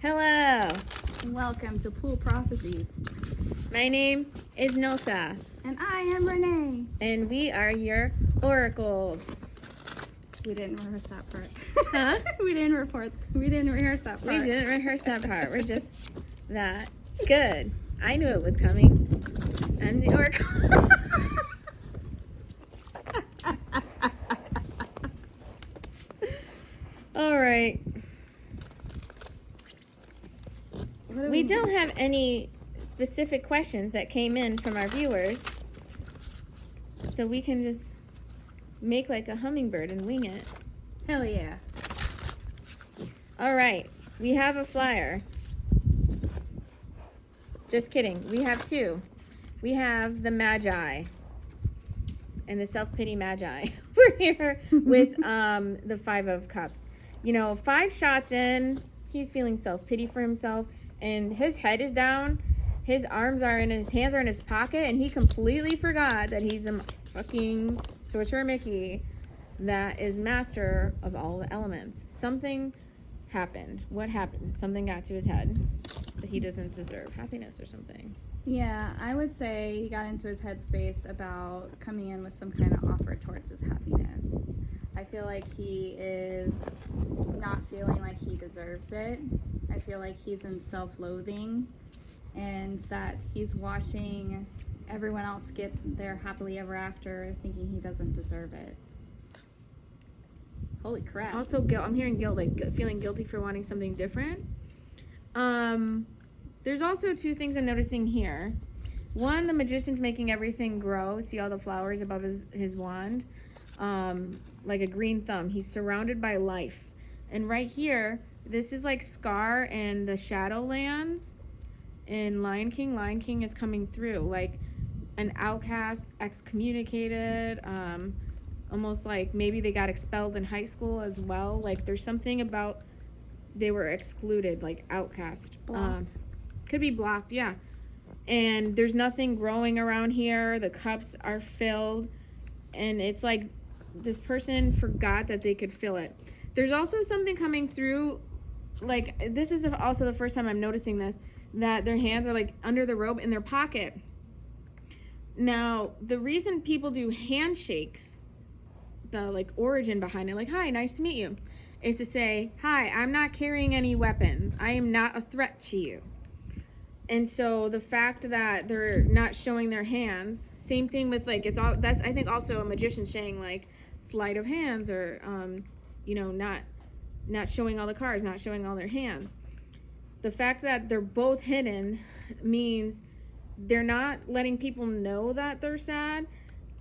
Hello, Welcome to Pool Prophecies. my name is Nilsa, And I am Renee. and we are your oracles. We didn't rehearse that part. Huh? We didn't rehearse that part. We didn't rehearse that part. We're just that good. I knew it was coming. I'm the oracle. All right. We don't have any specific questions that came in from our viewers, so we can just make like a hummingbird and wing it. Hell yeah. All right, we have a flyer. Just kidding, we have two. We have the Magi and the self-pity Magi. We're here with the Five of Cups. You know, 5 shots in, he's feeling self-pity for himself, and his head is down, his hands are in his pocket, and he completely forgot that he's a fucking 𝑫𝒂𝒓𝒔𝒈 that is master of all the elements. Something happened. What happened? Something got to his head that he doesn't deserve. Happiness or something. Yeah, I would say he got into his headspace about coming in with some kind of offer towards his happiness. I feel like he is not feeling like he deserves it. I feel like he's in self-loathing, and that he's watching everyone else get their happily ever after, thinking he doesn't deserve it. Holy crap. Also, guilt. I'm hearing guilt, like feeling guilty for wanting something different. There's also 2 things I'm noticing here. One, the magician's making everything grow. See all the flowers above his wand? Like a green thumb. He's surrounded by life. And right here, this is like Scar and the Shadowlands in Lion King. Lion King is coming through. Like an outcast, excommunicated, almost like maybe they got expelled in high school as well. Like there's something about they were excluded, like outcast. Blocked. Could be blocked, yeah. And there's nothing growing around here. The cups are filled. And it's like this person forgot that they could fill it. There's also something coming through. Like this is also the first time I'm noticing this, that their hands are like under the robe in their pocket. Now, the reason people do handshakes, the like origin behind it, like, hi, nice to meet you, is to say, hi, I'm not carrying any weapons. I am not a threat to you. And so the fact that they're not showing their hands, same thing with like, that's I think also a magician saying like sleight of hands, or you know, not showing all the cards, not showing all their hands. The fact that they're both hidden means they're not letting people know that they're sad,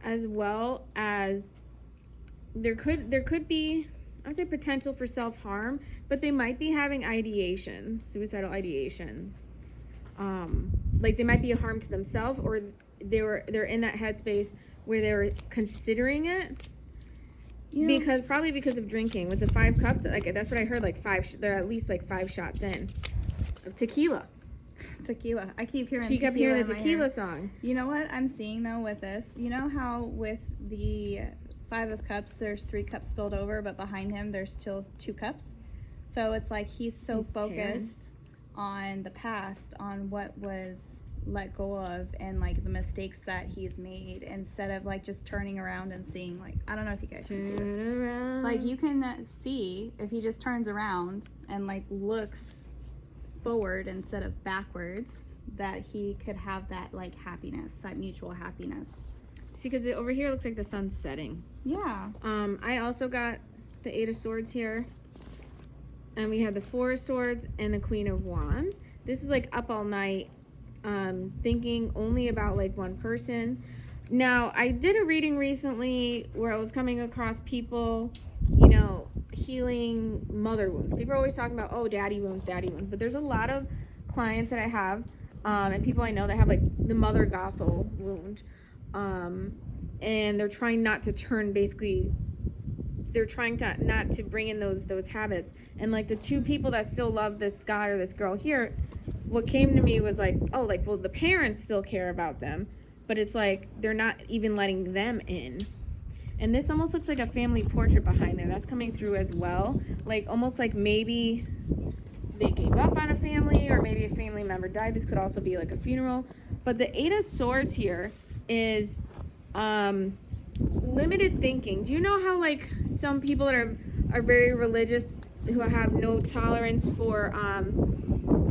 as well as there could be, I would say, potential for self-harm, but they might be having ideations, suicidal ideations. Like they might be a harm to themselves, or they're in that headspace where they're considering it. Yeah. Probably because of drinking. With the 5 cups, like that's what I heard. Like they're at least like 5 shots in of tequila. Tequila. I keep hearing. She kept hearing the tequila song. You know what I'm seeing though with this? You know how with the 5 of Cups, there's 3 cups spilled over, but behind him there's still 2 cups. So it's like he's so focused on the past, on what was let go of, and like the mistakes that he's made, instead of like just turning around and seeing, like, I don't know if you guys can see this. Like you can see if he just turns around and like looks forward instead of backwards, that he could have that like happiness, that mutual happiness. See, because over here it looks like the sun's setting. Yeah. I also got the 8 of Swords here. And we have the 4 of Swords and the Queen of Wands. This is like up all night, thinking only about like one person. Now, I did a reading recently where I was coming across people, you know, healing mother wounds. People are always talking about, oh, daddy wounds. But there's a lot of clients that I have, and people I know that have like the mother Gothel wound. And they're trying not to turn, basically, they're trying to not to bring in those habits. And like the 2 people that still love this guy or this girl here, what came to me was like, oh, like, well, the parents still care about them, but it's like they're not even letting them in. And this almost looks like a family portrait behind there. That's coming through as well. Like almost like maybe they gave up on a family, or maybe a family member died. This could also be like a funeral. But the Eight of Swords here is limited thinking. Do you know how like some people that are very religious, who have no tolerance for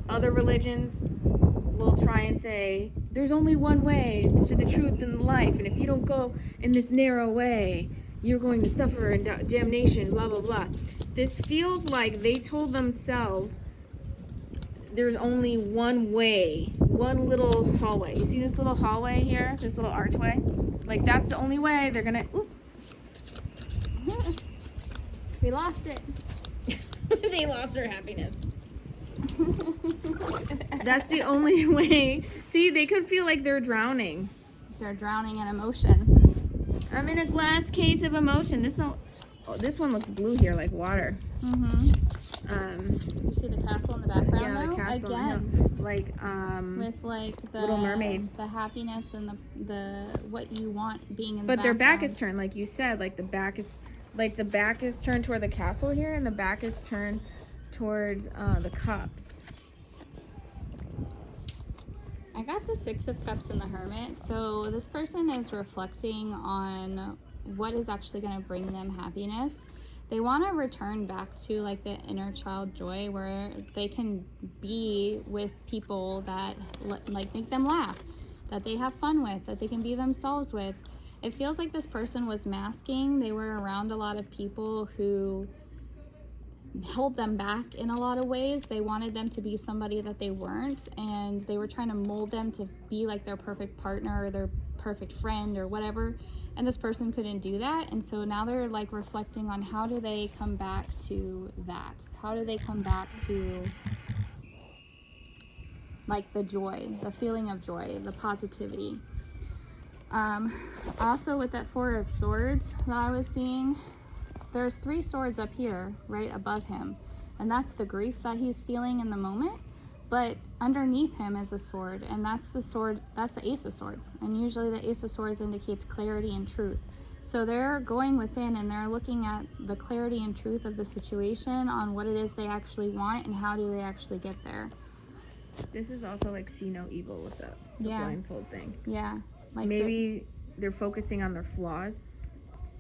other religions, will try and say there's only one way to the truth and life, and if you don't go in this narrow way, you're going to suffer in damnation, blah blah blah. This feels like they told themselves there's only one way, one little hallway. You see this little hallway here, this little archway? Like that's the only way. They're gonna We lost it. They lost their happiness. That's the only way. See, they could feel like they're drowning. They're drowning in emotion. I'm in a glass case of emotion. This one looks blue here, like water. You see the castle in the background, yeah, though? the castle. Again. Like with like the Little Mermaid. the happiness and the what you want being in the But their back is background. turned, like you said. Like the back is turned toward the castle here, and the back is turned towards the cups. I got the Six of Cups and the Hermit. So this person is reflecting on what is actually going to bring them happiness. They want to return back to like the inner child joy, where they can be with people that like make them laugh, that they have fun with, that they can be themselves with. It feels like this person was masking. They were around a lot of people who held them back in a lot of ways. They wanted them to be somebody that they weren't, and they were trying to mold them to be like their perfect partner or their perfect friend or whatever, and this person couldn't do that. And so now they're like reflecting on how do they come back to that, how do they come back to like the joy, the feeling of joy, the positivity. Also with that Four of Swords that I was seeing, there's 3 swords up here right above him, and that's the grief that he's feeling in the moment. But underneath him is a sword, and that's the sword, that's the Ace of Swords, and usually the Ace of Swords indicates clarity and truth. So they're going within and they're looking at the clarity and truth of the situation, on what it is they actually want and how do they actually get there. This is also like see no evil with the blindfold thing. Yeah, like maybe they're focusing on their flaws.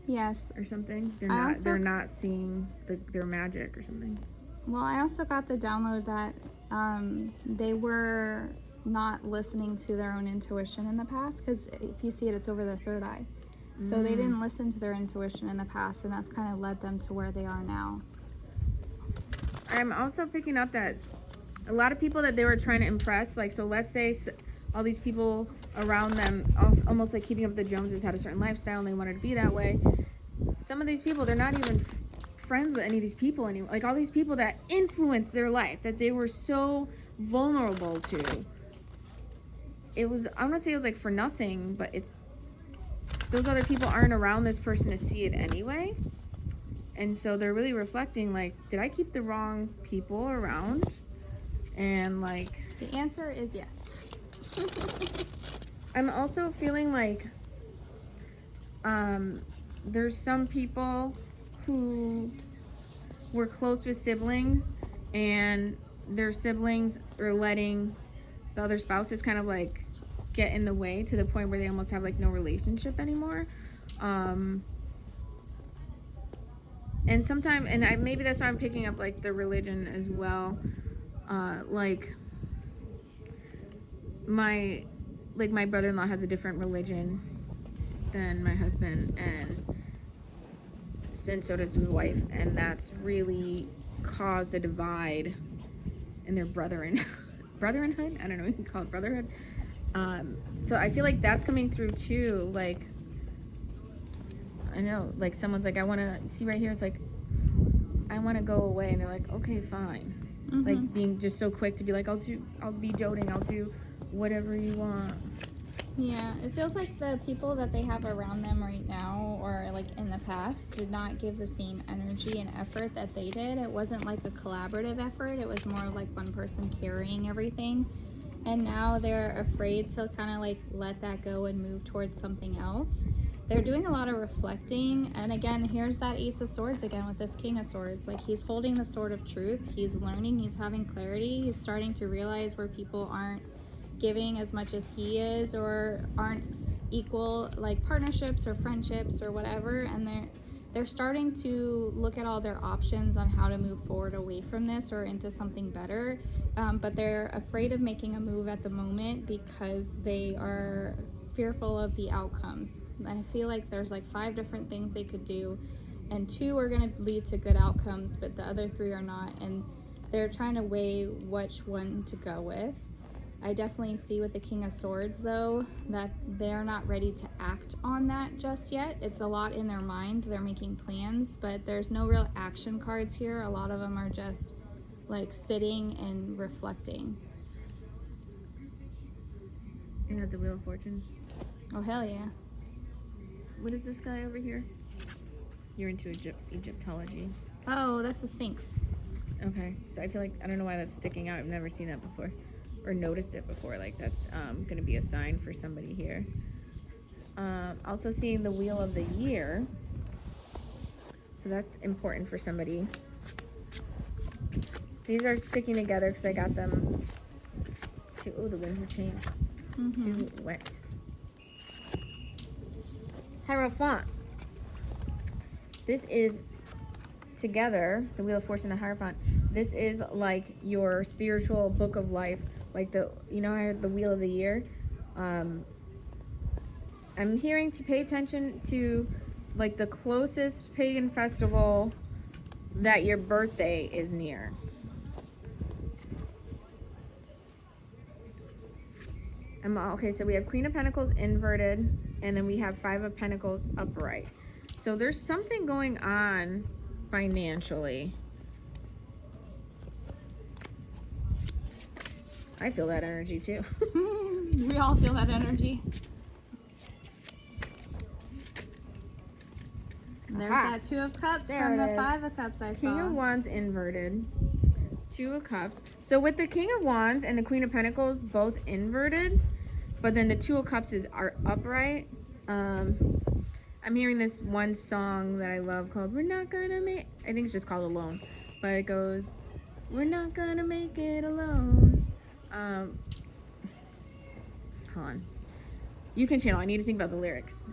Yes. Or something. They're not seeing their magic or something. Well, I also got the download that they were not listening to their own intuition in the past, because if you see it, it's over the third eye. So they didn't listen to their intuition in the past, and that's kind of led them to where they are now. I'm also picking up that a lot of people that they were trying to impress, like, so let's say all these people around them, almost like Keeping Up with the Joneses, had a certain lifestyle and they wanted to be that way. Some of these people, they're not even friends with any of these people anymore. Like all these people that influenced their life, that they were so vulnerable to. It was, I'm gonna say it was like for nothing, but it's, those other people aren't around this person to see it anyway. And so they're really reflecting, like, did I keep the wrong people around? And like, the answer is yes. I'm also feeling like there's some people who were close with siblings, and their siblings are letting the other spouses kind of like get in the way to the point where they almost have like no relationship anymore. And sometimes, and maybe that's why I'm picking up like the religion as well. Like my brother-in-law has a different religion than my husband, and so does his wife, and that's really caused a divide in their brotherhood. I don't know, you can call it brotherhood. So I feel like that's coming through too. Like, I know, like someone's like, I want to see right here, it's like, I want to go away, and they're like, okay, fine. Like being just so quick to be like, I'll be doting, I'll do whatever you want. Yeah, it feels like the people that they have around them right now, or like in the past, did not give the same energy and effort that they did. It wasn't like a collaborative effort. It was more like one person carrying everything. And now they're afraid to kind of like let that go and move towards something else. they're doing a lot of reflecting. And again, here's that Ace of Swords again with this King of Swords. Like, he's holding the sword of truth. He's learning. He's having clarity. He's starting to realize where people aren't giving as much as he is, or aren't equal, like partnerships or friendships or whatever. And they're starting to look at all their options on how to move forward away from this or into something better. But they're afraid of making a move at the moment because they are fearful of the outcomes. I feel like there's like 5 different things they could do, and 2 are going to lead to good outcomes, but the other 3 are not. And they're trying to weigh which one to go with. I definitely see with the King of Swords, though, that they're not ready to act on that just yet. It's a lot in their mind. They're making plans, but there's no real action cards here. A lot of them are just like sitting and reflecting. You have the Wheel of Fortune. Oh, hell yeah. What is this guy over here? You're into Egyptology. Oh, that's the Sphinx. Okay, so I feel like, I don't know why that's sticking out. I've never seen that before. Or noticed it before. Like, that's going to be a sign for somebody here. Also seeing the Wheel of the Year. So that's important for somebody. These are sticking together because I got them to, oh, the winds have changed. Too wet. Hierophant. This is together, the Wheel of Fortune and the Hierophant. This is like your spiritual book of life. Like the, you know, I had the Wheel of the Year. I'm hearing to pay attention to like the closest pagan festival that your birthday is near. Okay, so we have Queen of Pentacles inverted, and then we have 5 of Pentacles upright. So there's something going on financially. I feel that energy too. We all feel that energy. There's that 2 of Cups there from the 5 of Cups I saw. King of Wands inverted. 2 of Cups. So with the King of Wands and the Queen of Pentacles both inverted, but then the 2 of Cups are upright. I'm hearing this one song that I love called We're Not Gonna Make, I think it's just called Alone, but it goes, we're not gonna make it alone. Hold on. You can channel. I need to think about the lyrics.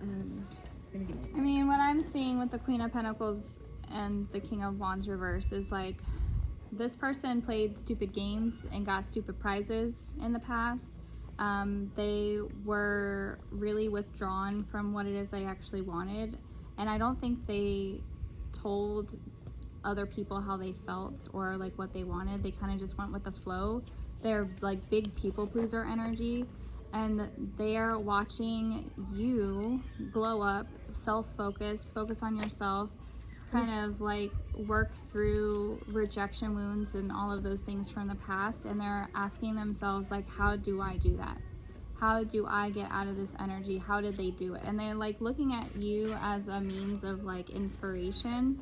I mean, what I'm seeing with the Queen of Pentacles and the King of Wands reverse is like, this person played stupid games and got stupid prizes in the past. They were really withdrawn from what it is they actually wanted. And I don't think they told other people how they felt or like what they wanted. They kind of just went with the flow. They're like big people pleaser energy, and they are watching you glow up, self-focus, focus on yourself, kind of like work through rejection wounds and all of those things from the past. And they're asking themselves, like, how do I do that? How do I get out of this energy? How did they do it? And they're like looking at you as a means of like inspiration.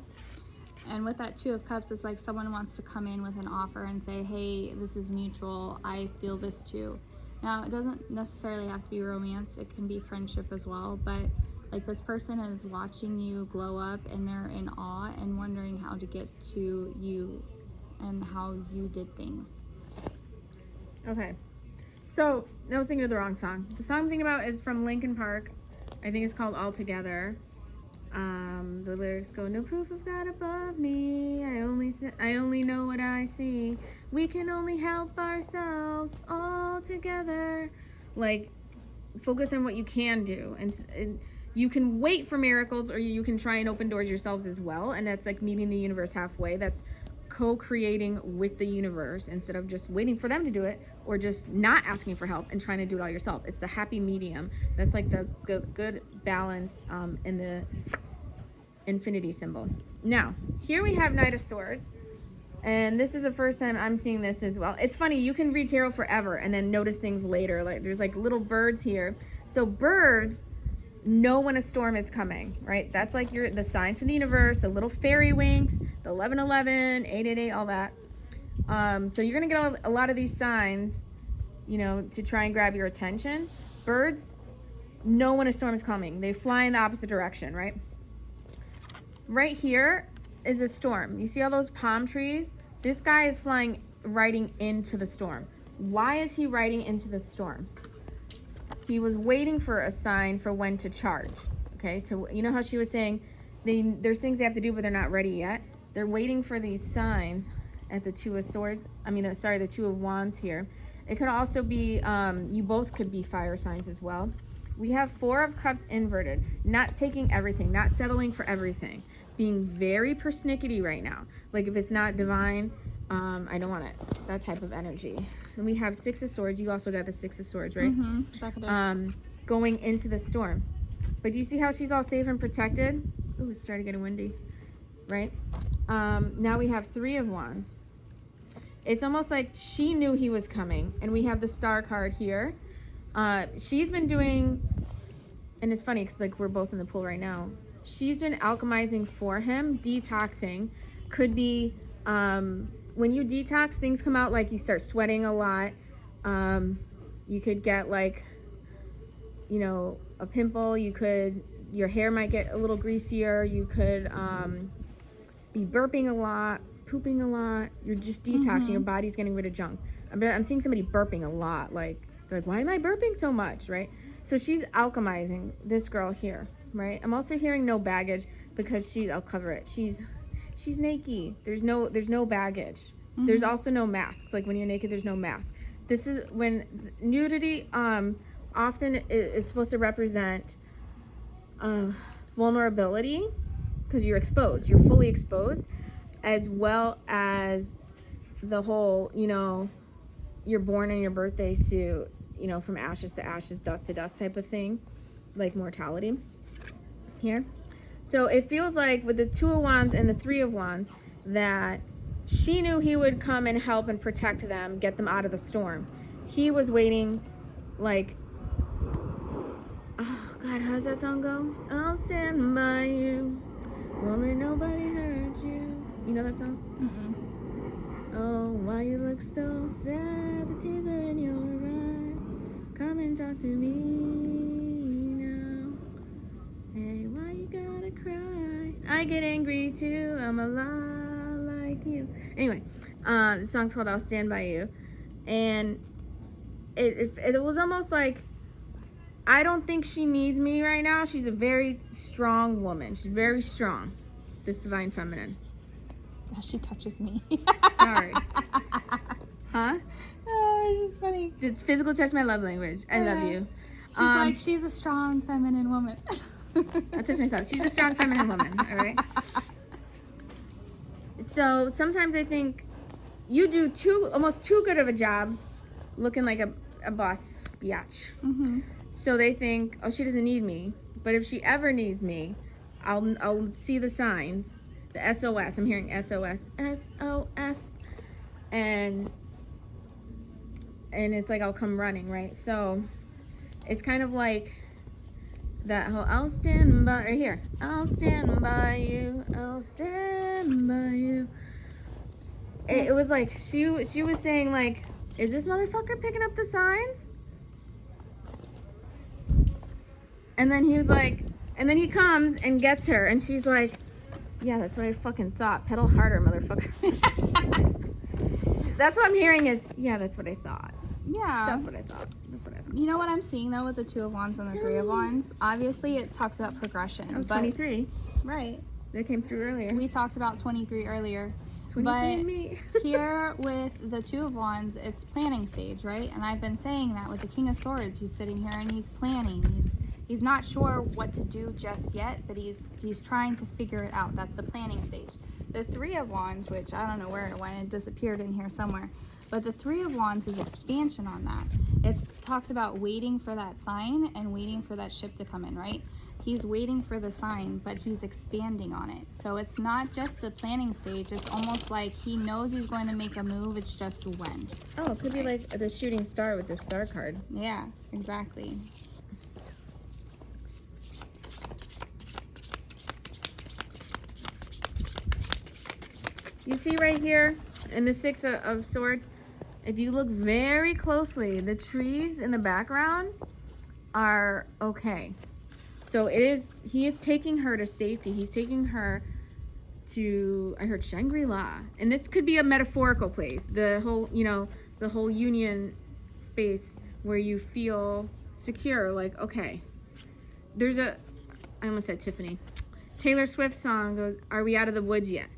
And with that 2 of Cups, it's like someone wants to come in with an offer and say, hey, this is mutual. I feel this too. Now, it doesn't necessarily have to be romance. It can be friendship as well. But like, this person is watching you glow up, and they're in awe and wondering how to get to you and how you did things. Okay. So, I was thinking of the wrong song. The song I'm thinking about is from Linkin Park. I think it's called All Together. The lyrics go, no proof of God above me. I only know what I see. We can only help ourselves all together. Like, focus on what you can do. And you can wait for miracles, or you can try and open doors yourselves as well. And that's like meeting the universe halfway. That's co-creating with the universe instead of just waiting for them to do it, or just not asking for help and trying to do it all yourself. It's the happy medium. That's like the good balance in the infinity symbol. Now, here we have Knight of Swords. And this is the first time I'm seeing this as well. It's funny, you can read tarot forever and then notice things later. Like, there's like little birds here. So birds know when a storm is coming, right? That's like the signs from the universe, the little fairy winks, the 1111, 888, all that. So you're gonna get a lot of these signs, you know, to try and grab your attention. Birds know when a storm is coming. They fly in the opposite direction, right? Right here is a storm. You see all those palm trees? This guy is riding into the storm. Why is he riding into the storm? He was waiting for a sign for when to charge. Okay, you know how she was saying there's things they have to do, but they're not ready yet. They're waiting for these signs at the Two of Swords. The Two of Wands here. It could also be you both could be fire signs as well. We have Four of Cups inverted. Not taking everything, not settling for everything. Being very persnickety right now. Like if it's not divine, I don't want it. That type of energy. And we have Six of Swords. You also got the Six of Swords, right? Going into the storm. But do you see how she's all safe and protected? Ooh, it started getting windy, right? Now we have Three of Wands. It's almost like she knew he was coming. And we have the Star card here. She's been doing, and it's funny because like we're both in the pool right now. She's been alchemizing for him, detoxing. Could be when you detox, things come out like you start sweating a lot. You could get like, you know, a pimple. Your hair might get a little greasier. You could be burping a lot, pooping a lot. You're just detoxing. Your body's getting rid of junk. I'm seeing somebody burping a lot. Like, they're like, why am I burping so much, right? So she's alchemizing this girl here, right? I'm also hearing no baggage because I'll cover it. She's naked. There's no baggage. There's also no mask. Like when you're naked, there's no mask. This is when nudity often is supposed to represent vulnerability because you're exposed. You're fully exposed, as well as the whole, you know, you're born in your birthday suit, you know, from ashes to ashes, dust to dust type of thing, like mortality here. So it feels like with the Two of Wands and the Three of Wands that she knew he would come and help and protect them, get them out of the storm. He was waiting, like, oh God, how does that song go? I'll stand by you, won't let nobody hurt you. You know that song? Oh, why you look so sad? The tears are in your eyes. Come and talk to me now. Hey, why you gotta cry? I get angry too. I'm a lot like you. Anyway, the song's called "I'll Stand by You," and it was almost like, I don't think she needs me right now. She's a very strong woman. She's very strong. This divine feminine. She touches me. Sorry. Huh? Oh, it's just funny. It's physical touch, my love language. I love you. She's like, she's a strong feminine woman. I touch myself. She's a strong feminine woman. All right. So sometimes I think you do almost too good of a job looking like a boss biatch. So they think, oh, she doesn't need me. But if she ever needs me, I'll see the signs. The SOS. I'm hearing SOS. SOS. And it's like I'll come running, right? So it's kind of like that whole I'll stand by, right here. I'll stand by you. I'll stand by you. It was like she was saying like, is this motherfucker picking up the signs? And then he was like, and then he comes and gets her, and she's like, yeah, that's what I fucking thought. Pedal harder, motherfucker. That's what I'm hearing is, yeah, that's what I thought. Yeah. That's what I thought. You know what I'm seeing, though, with the Two of Wands and the Three of Wands? Obviously, it talks about progression. Oh, 23. Right. That came through earlier. We talked about 23 earlier. 23 and me. Here with the Two of Wands, it's planning stage, right? And I've been saying that with the King of Swords. He's sitting here and he's planning. He's not sure what to do just yet, but he's trying to figure it out. That's the planning stage. The Three of Wands, which I don't know where it went, it disappeared in here somewhere. But the Three of Wands is expansion on that. It talks about waiting for that sign and waiting for that ship to come in, right? He's waiting for the sign, but he's expanding on it. So it's not just the planning stage. It's almost like he knows he's going to make a move. It's just when. Oh, it could be like the shooting star with the star card. Yeah, exactly. You see right here in the Six of Swords, if you look very closely, the trees in the background, are okay. So he is taking her to safety. He's taking her to, I heard, Shangri-La. And this could be a metaphorical place. The whole union space where you feel secure. Like, okay, I almost said Tiffany. Taylor Swift song goes, "Are we out of the woods yet?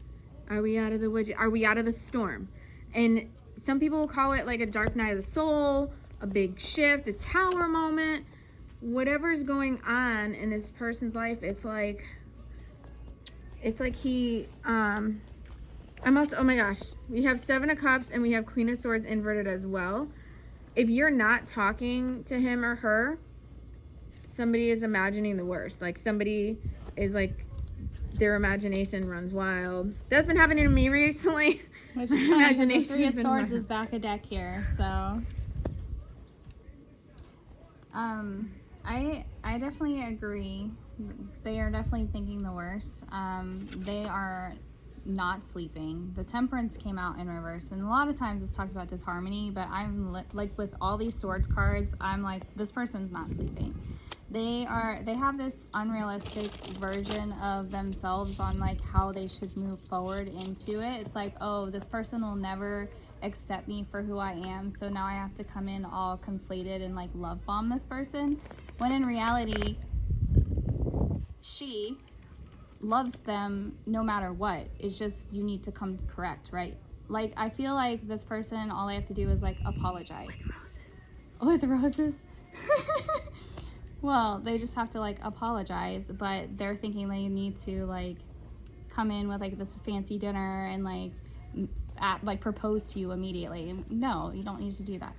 Are we out of the woods yet? Are we out of the storm?" And some people will call it like a dark night of the soul, a big shift, a tower moment. Whatever's going on in this person's life, it's like he, oh my gosh, we have 7 of Cups and we have Queen of Swords inverted as well. If you're not talking to him or her, somebody is imagining the worst. Like somebody is like, their imagination runs wild. That's been happening to me recently. Which is funny because the 3 of Swords is back a deck here, so. I definitely agree. They are definitely thinking the worst. They are not sleeping. The Temperance came out in reverse, and a lot of times it's talks about disharmony, but I'm like with all these Swords cards, I'm like, this person's not sleeping. They have this unrealistic version of themselves on like how they should move forward into it. It's like, oh, this person will never accept me for who I am, so now I have to come in all conflated and like love bomb this person, when in reality she loves them no matter what. It's just you need to come correct, right? Like I feel like this person, all they have to do is like apologize. With roses. With roses. Well, they just have to like apologize, but they're thinking they need to like come in with like this fancy dinner and like propose to you immediately. No, you don't need to do that.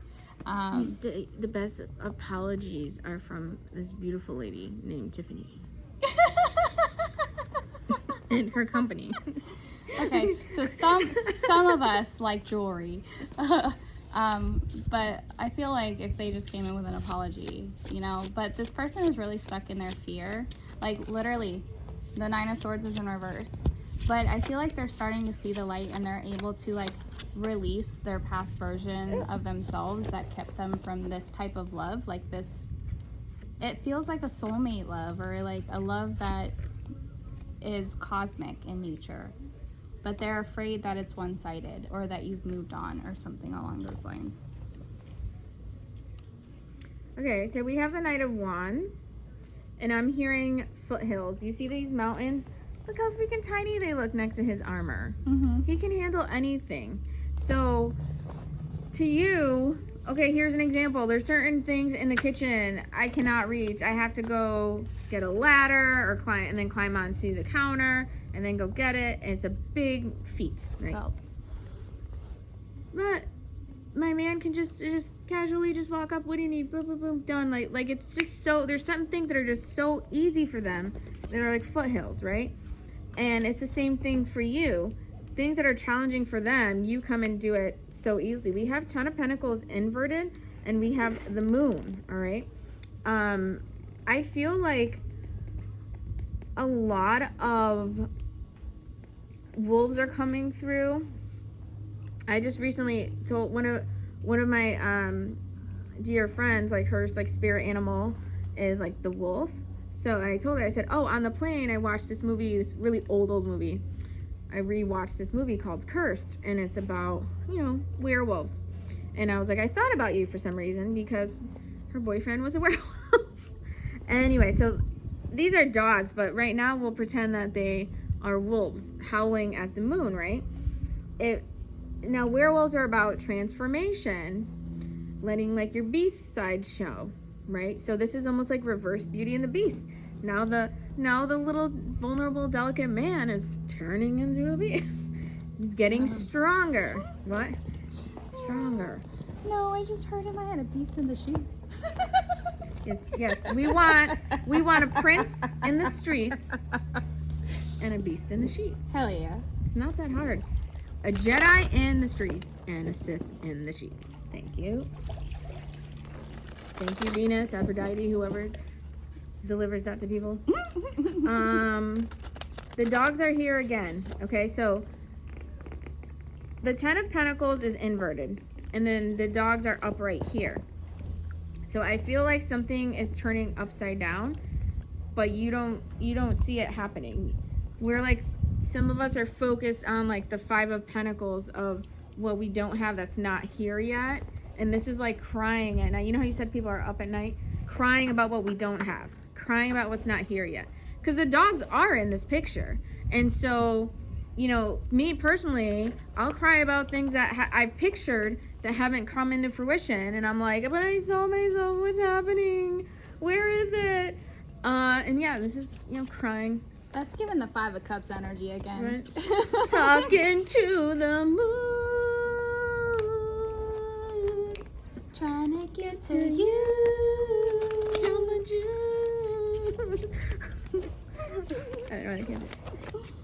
The best apologies are from this beautiful lady named Tiffany and her company. Okay, so some of us like jewelry. But I feel like if they just came in with an apology, but this person is really stuck in their fear. Like literally, the 9 of Swords is in reverse. But I feel like they're starting to see the light and they're able to like release their past version of themselves that kept them from this type of love. Like this, it feels like a soulmate love or like a love that is cosmic in nature. But they're afraid that it's one-sided or that you've moved on or something along those lines. Okay, so we have the Knight of Wands, and I'm hearing foothills. You see these mountains? Look how freaking tiny they look next to his armor. Mm-hmm. He can handle anything. So, to you, okay, here's an example. There's certain things in the kitchen I cannot reach. I have to go get a ladder or climb onto the counter and then go get it. And it's a big feat, right? Well. But my man can just casually just walk up. What do you need? Boom, boom, boom, done. Like it's just so, there's certain things that are just so easy for them that are like foothills, right? And it's the same thing for you. Things that are challenging for them, you come and do it so easily. We have 10 of Pentacles inverted, and we have the Moon, all right? I feel like a lot of wolves are coming through. I just recently told one of my dear friends, like her like spirit animal is like the wolf. So I told her, I said, oh, on the plane I watched this movie, this really old movie. I rewatched this movie called Cursed, and it's about, werewolves. And I was like, I thought about you for some reason because her boyfriend was a werewolf. Anyway, so these are dogs, but right now we'll pretend that they are wolves howling at the moon, right? Now werewolves are about transformation, letting like your beast side show, right? So this is almost like reverse Beauty and the Beast. Now the little vulnerable, delicate man is turning into a beast. He's getting stronger. What? Stronger. No, I just heard in my head a beast in the sheets. Yes. We want a prince in the streets and a beast in the sheets. Hell yeah. It's not that hard. A Jedi in the streets and a Sith in the sheets. Thank you. Thank you, Venus, Aphrodite, whoever delivers that to people. The dogs are here again. Okay, so the 10 of Pentacles is inverted, and then the dogs are upright here. So I feel like something is turning upside down, but you don't see it happening. We're like, some of us are focused on like the 5 of Pentacles of what we don't have that's not here yet. And this is like crying at night. You know how you said people are up at night? Crying about what we don't have. Crying about what's not here yet. Because the dogs are in this picture. And so, you know, me personally, I'll cry about things that I pictured that haven't come into fruition. And I'm like, but I saw myself, what's happening? Where is it? And yeah, this is, you know, crying. That's giving the 5 of Cups energy again. Right. Talking to the moon. Trying to get to you. I don't know, I can't.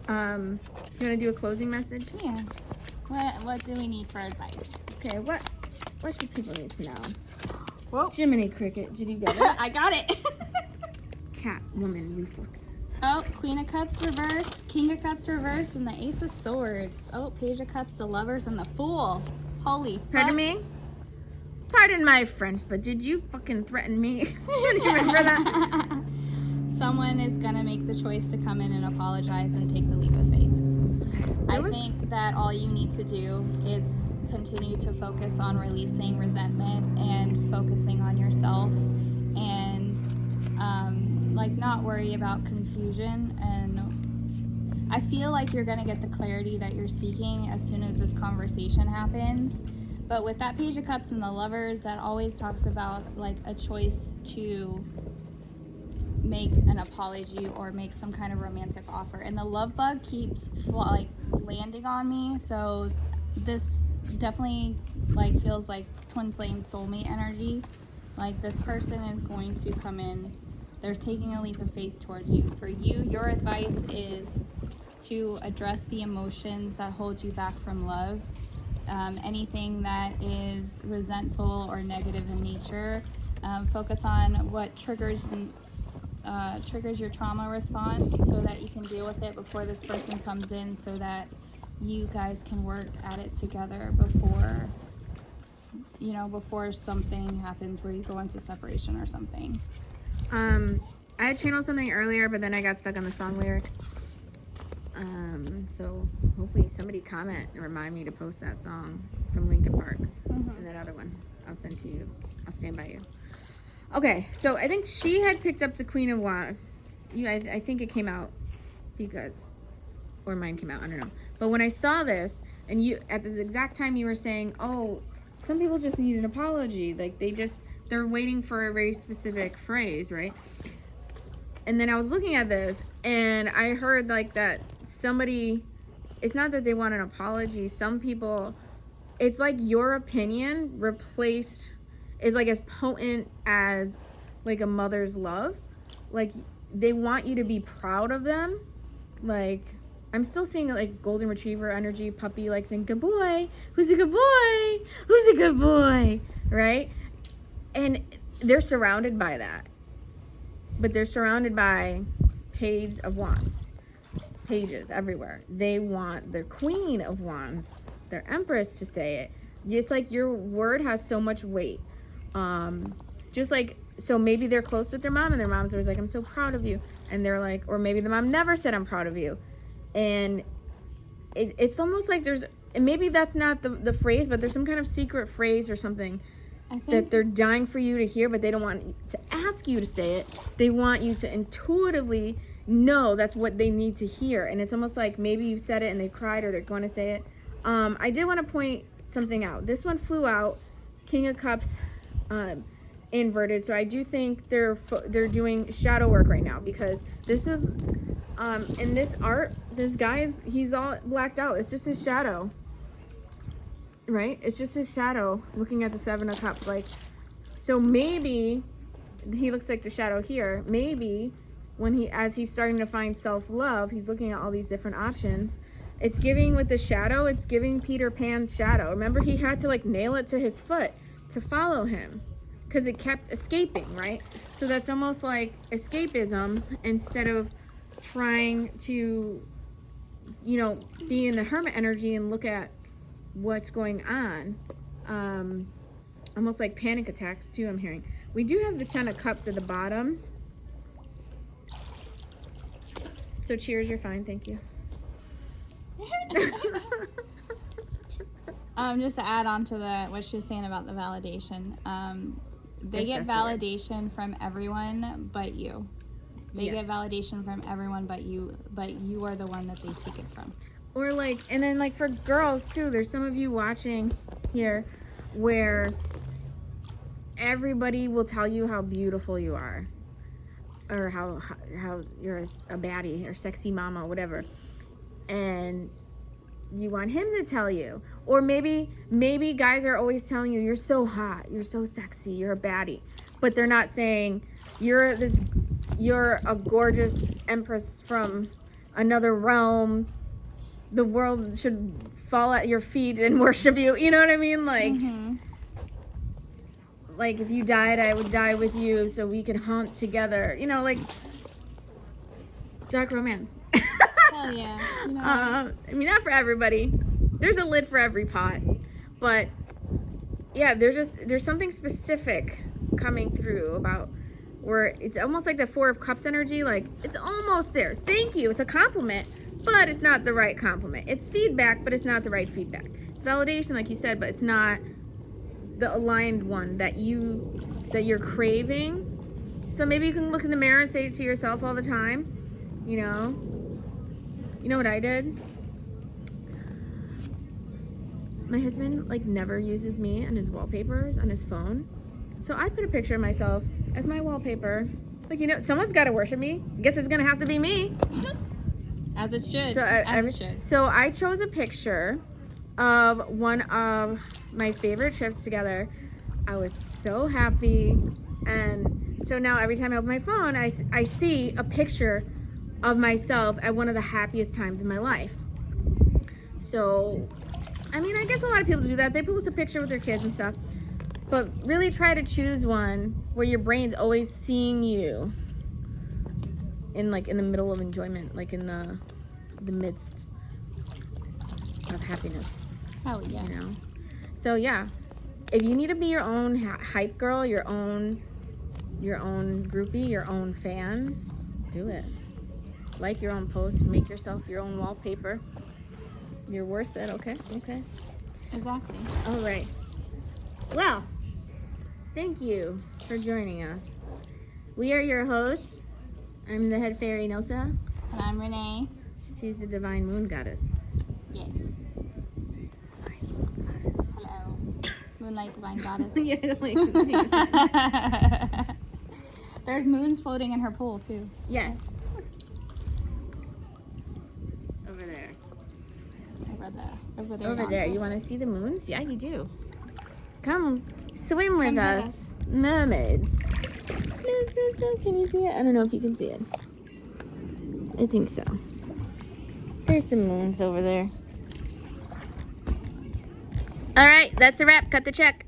You want to do a closing message? Yeah. What do we need for advice? Okay, what do people need to know? Whoa. Jiminy Cricket, did you get it? I got it. Cat, woman, reflexes. Oh, Queen of Cups reversed, King of Cups reversed, and the Ace of Swords. Oh, Page of Cups, the Lovers, and the Fool. Holy. Pardon me? Pardon my French, but did you fucking threaten me? I didn't remember that. Someone is going to make the choice to come in and apologize and take the leap of faith. I think that all you need to do is continue to focus on releasing resentment and focusing on yourself, and like not worry about confusion. And I feel like you're going to get the clarity that you're seeking as soon as this conversation happens. But with that Page of Cups and the Lovers, that always talks about like a choice to make an apology or make some kind of romantic offer. And the love bug keeps like landing on me, so this definitely like feels like twin flame soulmate energy. Like this person is going to come in, they're taking a leap of faith towards you. For you, your advice is to address the emotions that hold you back from love. Anything that is resentful or negative in nature, focus on what triggers your trauma response so that you can deal with it before this person comes in, so that you guys can work at it together before something happens where you go into separation or something. I had channeled something earlier, but then I got stuck on the song lyrics. So hopefully somebody comment and remind me to post that song from Linkin Park and that other one. I'll send to you. I'll stand by you. Okay, so I think she had picked up the Queen of Wands. I think it came out or mine came out, I don't know. But when I saw this, and you at this exact time you were saying, oh, some people just need an apology. Like they're waiting for a very specific phrase, right? And then I was looking at this and I heard like that somebody, it's not that they want an apology. Some people, it's like your opinion is like as potent as like a mother's love. Like they want you to be proud of them. Like I'm still seeing like golden retriever energy, puppy like saying, good boy, who's a good boy? Who's a good boy? Right? And they're surrounded by that. But they're surrounded by Page of Wands. Pages everywhere. They want their Queen of Wands, their Empress to say it. It's like your word has so much weight. Just like, so maybe they're close with their mom and their mom's always like, I'm so proud of you. And they're like, or maybe the mom never said, I'm proud of you. And it's almost like and maybe that's not the phrase, but there's some kind of secret phrase or something that they're dying for you to hear, but they don't want to ask you to say it. They want you to intuitively know that's what they need to hear. And it's almost like maybe you said it and they cried or they're going to say it. I did want to point something out. This one flew out, King of Cups inverted. So I do think they're doing shadow work right now, because this is in this art, this he's all blacked out. It's just his shadow. Right? It's just his shadow looking at the 7 of Cups. Like, so maybe he looks like the shadow here. Maybe as he's starting to find self-love, he's looking at all these different options. It's giving with the shadow, it's giving Peter Pan's shadow. Remember, he had to like nail it to his foot to follow him because it kept escaping, right? So that's almost like escapism instead of trying to, be in the hermit energy and look at what's going on. almost like panic attacks too, I'm hearing. We do have the 10 of Cups at the bottom. So cheers, you're fine, thank you. Just to add on to what she was saying about the validation, they get validation from everyone but you. They get validation from everyone but you are the one that they seek it from. Or like, and then like for girls too, there's some of you watching here where everybody will tell you how beautiful you are, or how you're a baddie or sexy mama, whatever, and you want him to tell you. Or maybe guys are always telling you you're so hot, you're so sexy, you're a baddie, but they're not saying you're a gorgeous empress from another realm. The world should fall at your feet and worship you. You know what I mean? Like, like if you died, I would die with you so we could haunt together. You know, like dark romance. Hell yeah. You know. I mean, not for everybody. There's a lid for every pot. But yeah, there's something specific coming through about where it's almost like the 4 of Cups energy. Like, it's almost there. Thank you. It's a compliment, but it's not the right compliment. It's feedback, but it's not the right feedback. It's validation, like you said, but it's not the aligned one that you're craving. So maybe you can look in the mirror and say it to yourself all the time. You know what I did? My husband like never uses me and his wallpapers on his phone. So I put a picture of myself as my wallpaper. Like, someone's got to worship me. I guess it's going to have to be me. As it should. It should. So I chose a picture of one of my favorite trips together. I was so happy. And so now every time I open my phone, I see a picture of myself at one of the happiest times in my life. So, I mean, I guess a lot of people do that. They post a picture with their kids and stuff. But really try to choose one where your brain's always seeing you in the middle of enjoyment, like in the midst of happiness. Hell yeah. So yeah, if you need to be your own hype girl, your own groupie, your own fan, do it. Like your own post, make yourself your own wallpaper. You're worth it, okay? Exactly. All right. Well, thank you for joining us. We are your hosts. I'm the head fairy, Nilsa. And I'm Renee. She's the divine moon goddess. Yes. Divine moon goddess. Hello. Moonlight divine goddess. There's moons floating in her pool, too. Yes. Over there. Over there. You want to see the moons? Yeah, you do. Come swim with us, mermaids. Can you see it? I don't know if you can see it. I think so. There's some moons over there. All right, that's a wrap. Cut the check.